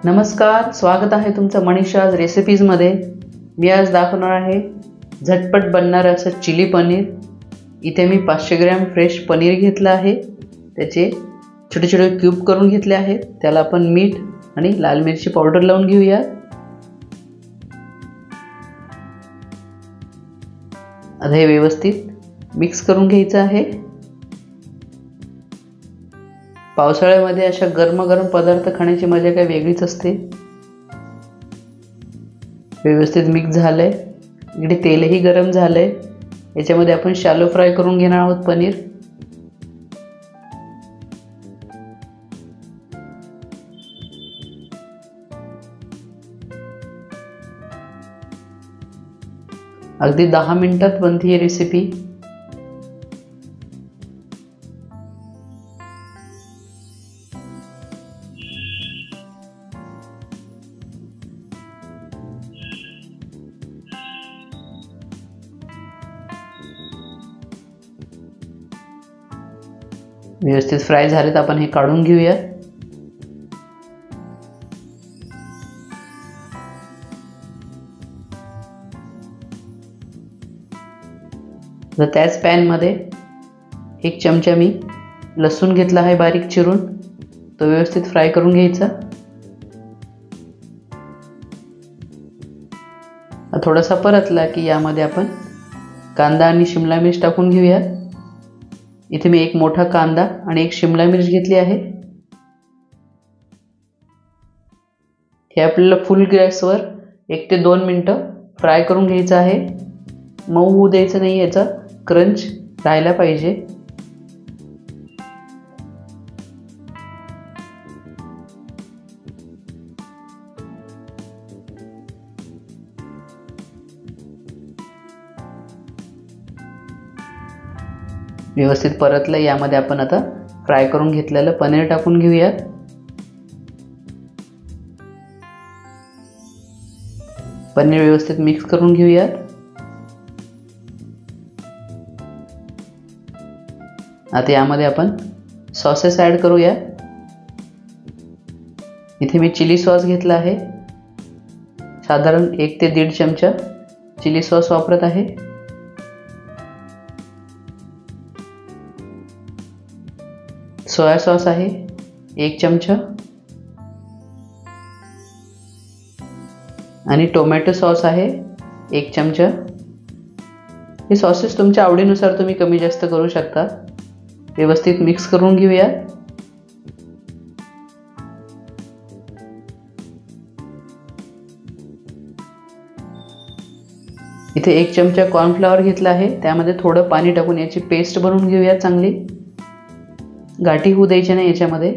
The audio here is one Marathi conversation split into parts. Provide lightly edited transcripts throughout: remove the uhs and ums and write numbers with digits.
नमस्कार, स्वागत आहे तुमचं मनीषाज रेसिपीजमध्ये। मी आज दाखवणार आहे झटपट बनणारं असं चिली पनीर। इथे मी 500 ग्रॅम फ्रेश पनीर घेतलं आहे, त्याचे छोटे छोटे क्यूब करून घेतले आहेत। त्याला आपण मीठ आणि लाल मिरची पावडर लावून घेऊया। आता हे व्यवस्थित मिक्स करून घ्यायचं आहे। पावसाळ्यामध्ये अशा गरम पदार्थ खाण्याची मजा काही वेगळीच असते। व्यवस्थित मिक्स झालंय, इकडे तेलही गरम झालंय। याच्यामध्ये आपण शॅलो फ्राय करून घेणार आहोत पनीर। अगदी 10 मिनिटात बनते ही रेसिपी। व्यवस्थित फ्राय झालेत, आपण हे काढून घेऊया। तर त्याच पॅन मध्ये 1 चमचा मी लसूण घेतला आहे बारीक चिरून, तो व्यवस्थित फ्राय करून घ्यायचा। थोडासा परतला की यामध्ये आपण कांदा आणि शिमला मिर्च टाकून घेऊया। इथे मी 1 मोठा कांदा आणि 1 शिमला मिर्च घेतली आहे। हे आपल्याला फुल गॅसवर 1 ते 2 मिनिटं फ्राय करून घ्यायचं आहे। मऊ होऊ द्यायचं नाही, याचा क्रंच राहायला पाहिजे। व्यवस्थित परतलं, यामध्ये आपण आता फ्राय करून घेतलेलं पनीर टाकून घेऊया। पनीर व्यवस्थित मिक्स करून घेऊया। आता यामध्ये आपण सॉसेस ऍड करूया। इथे मी चिली सॉस घेतला आहे, साधारण 1 ते 1.5 चमचा चिली सॉस वापरत आहे। सोया सॉस आहे 1 चमचा आणि टोमॅटो सॉस आहे 1 चमचा। हे सॉसेस तुमच्या आवडीनुसार तुम्ही कमी जास्त करू शकता। व्यवस्थित मिक्स करून घेऊया। इथे 1 चमचा कॉर्नफ्लॉवर घेतला आहे, त्यामध्ये थोडं पाणी टाकून याची पेस्ट बनवून घेऊया। चांगली गाठी होऊ द्यायची नाही याच्यामध्ये।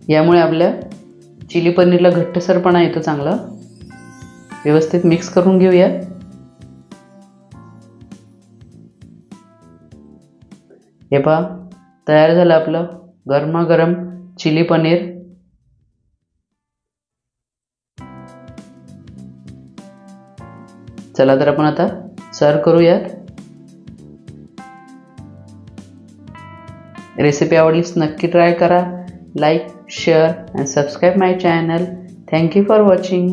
यामुळे आपल्या चिली पनीरला घट्टसरपणा येतो चांगला। व्यवस्थित मिक्स करून घेऊया। हे पहा, तयार झालं आपलं गरमागरम चिली पनीर। चला तर आपण आता सर्व करूया। रेसिपी आवडलीस नक्की ट्राय करा। Like, share and subscribe my channel. Thank you for watching.